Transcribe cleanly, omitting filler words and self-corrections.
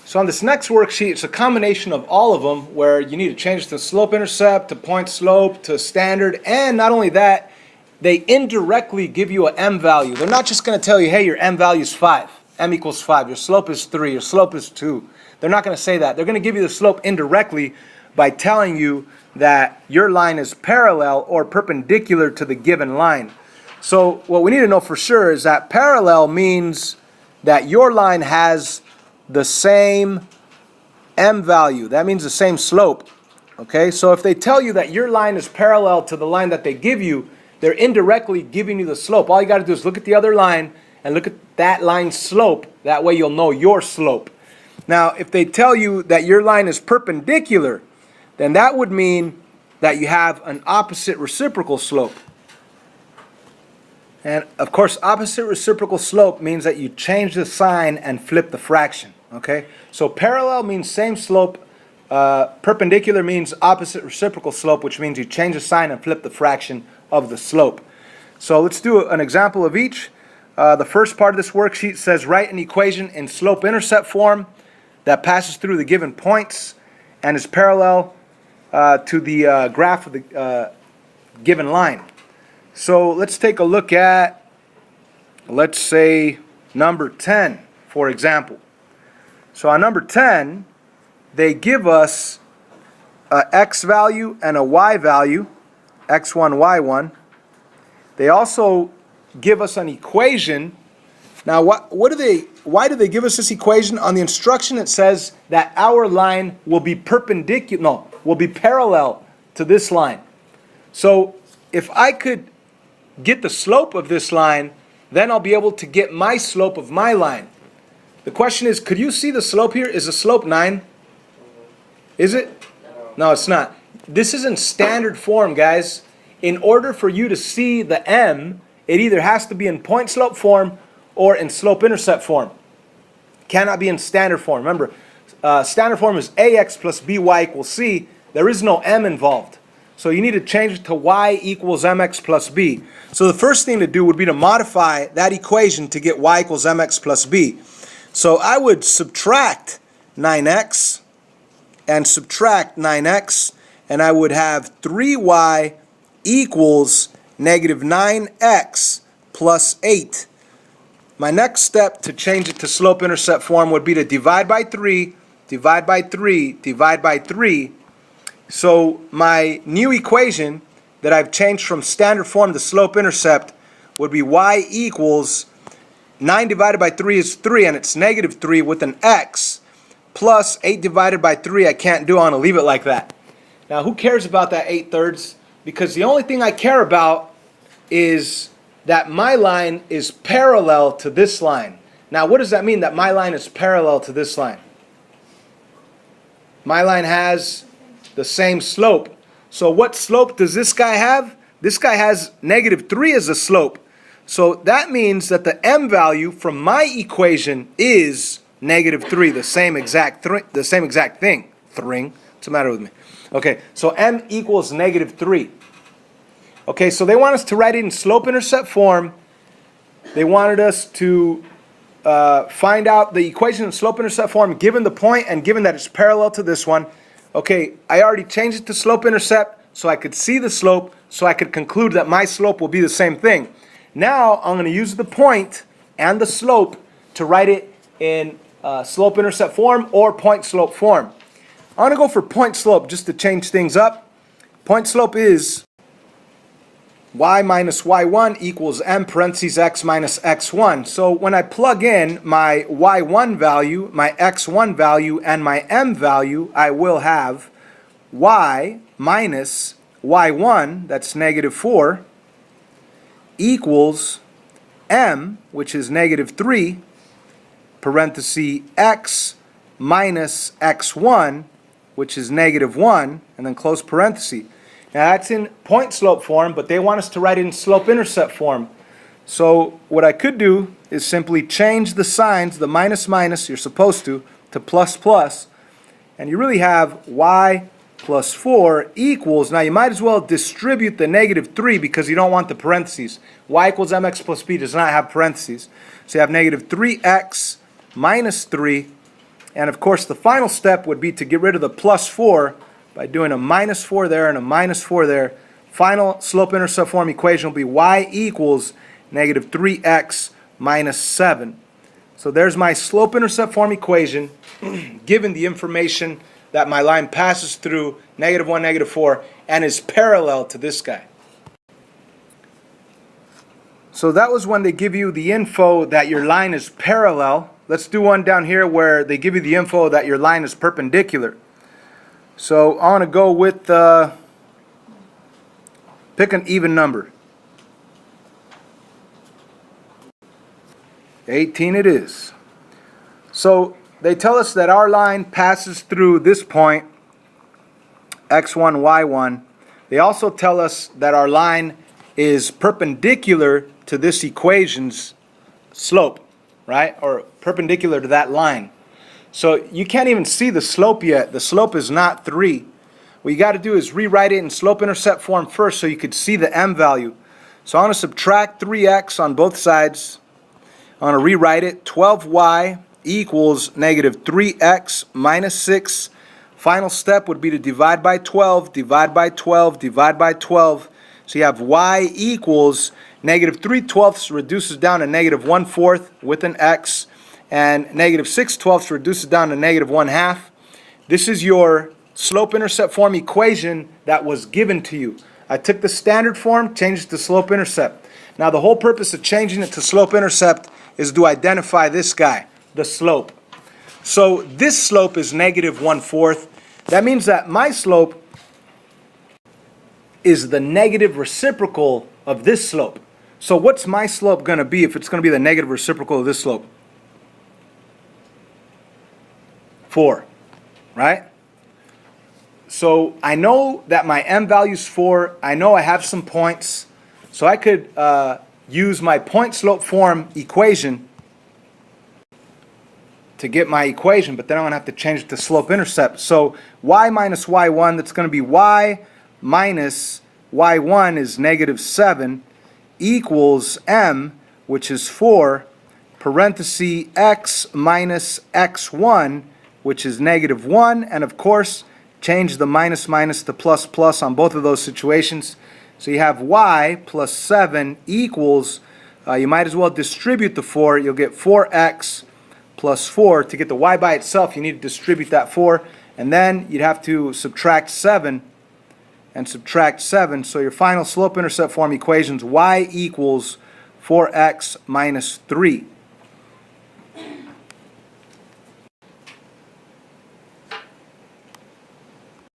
So on this next worksheet, it's a combination of all of them where you need to change to slope-intercept, to point slope, to standard, and not only that, they indirectly give you an m value. They're not just going to tell you, hey, your m value is 5, m equals 5, your slope is 3, your slope is 2. They're not going to say that. They're going to give you the slope indirectly by telling you that your line is parallel or perpendicular to the given line. So what we need to know for sure is that parallel means that your line has the same m value. That means the same slope. Okay, so if they tell you that your line is parallel to the line that they give you, they're indirectly giving you the slope. All you got to do is look at the other line and look at that line's slope. That way you'll know your slope. Now, if they tell you that your line is perpendicular, then that would mean that you have an opposite reciprocal slope. And of course, opposite reciprocal slope means that you change the sign and flip the fraction. Okay, so parallel means same slope. Perpendicular means opposite reciprocal slope, which means you change the sign and flip the fraction of the slope. So let's do an example of each. The first part of this worksheet says write an equation in slope-intercept form that passes through the given points and is parallel to the graph of the given line. So let's take a look at, let's say, number 10, for example. So on number 10, they give us a x value and a y value, x1, y1. They also give us an equation. Now, why do they give us this equation? On the instruction, it says that our line will be will be parallel to this line. So if I could get the slope of this line, then I'll be able to get my slope of my line. The question is, could you see the slope here? Is the slope 9? Is it? No, it's not. This is in standard form, guys. In order for you to see the m, it either has to be in point slope form or in slope-intercept form. Cannot be in standard form. Remember, standard form is ax plus by equals c. There is no m involved. So you need to change it to y equals mx plus b. So the first thing to do would be to modify that equation to get y equals mx plus b. So I would subtract 9x and subtract 9x, and I would have 3y equals negative 9x plus 8. My next step to change it to slope-intercept form would be to divide by 3, divide by 3, divide by 3. So my new equation that I've changed from standard form to slope-intercept would be y equals 9 divided by 3 is 3, and it's negative 3 with an x, plus 8 divided by 3 I can't do. I'm going to leave it like that. Now, who cares about that 8/3? Because the only thing I care about is that my line is parallel to this line. Now, what does that mean, that my line is parallel to this line? My line has the same slope. So what slope does this guy have? This guy has negative 3 as a slope. So that means that the m value from my equation is negative 3, the same exact thing. What's the matter with me? Okay, so m equals negative 3. Okay, so they want us to write it in slope-intercept form. They wanted us to find out the equation in slope-intercept form given the point and given that it's parallel to this one. Okay, I already changed it to slope-intercept so I could see the slope, so I could conclude that my slope will be the same thing. Now I'm going to use the point and the slope to write it in slope-intercept form or point-slope form. I'm going to go for point-slope just to change things up. Point-slope is y minus y1 equals m parentheses x minus x1. So when I plug in my y1 value, my x1 value, and my m value, I will have y minus y1, that's negative 4, equals m, which is negative 3, parenthesis x minus x1, which is negative 1, and then close parenthesis. Now that's in point slope form, but they want us to write it in slope-intercept form. So what I could do is simply change the signs, the minus minus, you're supposed to plus plus, and you really have y plus 4 equals, now you might as well distribute the negative 3 because you don't want the parentheses. Y equals mx plus b does not have parentheses. So you have negative 3x minus 3 And of course, the final step would be to get rid of the plus 4 by doing a minus 4 there and a minus 4 there. Final slope-intercept form equation will be y equals negative 3x minus 7. So there's my slope-intercept form equation given the information that my line passes through negative 1, negative 4 and is parallel to this guy. So that was when they give you the info that your line is parallel. Let's do one down here where they give you the info that your line is perpendicular. So I want to go with, pick an even number. 18 it is. So they tell us that our line passes through this point, x1, y1. They also tell us that our line is perpendicular to this equation's slope, right? Or perpendicular to that line. So you can't even see the slope yet. The slope is not 3. What you got to do is rewrite it in slope-intercept form first so you could see the m value. So I want to subtract 3x on both sides. I want to rewrite it. 12y equals negative 3x minus 6. Final step would be to divide by 12, divide by 12, divide by 12. So you have y equals negative 3/12 reduces down to negative 1/4 with an x, and negative 6/12 reduces down to negative 1/2. This is your slope-intercept form equation that was given to you. I took the standard form, changed it to slope-intercept. Now the whole purpose of changing it to slope-intercept is to identify this guy, the slope. So this slope is negative 1/4. That means that my slope is the negative reciprocal of this slope. So what's my slope going to be if it's going to be the negative reciprocal of this slope? 4, right? So I know that my m value is 4. I know I have some points. So I could use my point slope form equation to get my equation, but then I'm going to have to change it to slope-intercept. So y minus y1, that's going to be y minus y1 is negative 7 equals m, which is 4, parenthesis x minus x1, which is negative 1, and of course change the minus minus to plus plus on both of those situations. So you have y plus 7 equals, you might as well distribute the 4, you'll get 4x plus 4. To get the y by itself, you need to distribute that 4, and then you'd have to subtract 7 and subtract 7. So your final slope-intercept form equations, y equals 4x minus 3.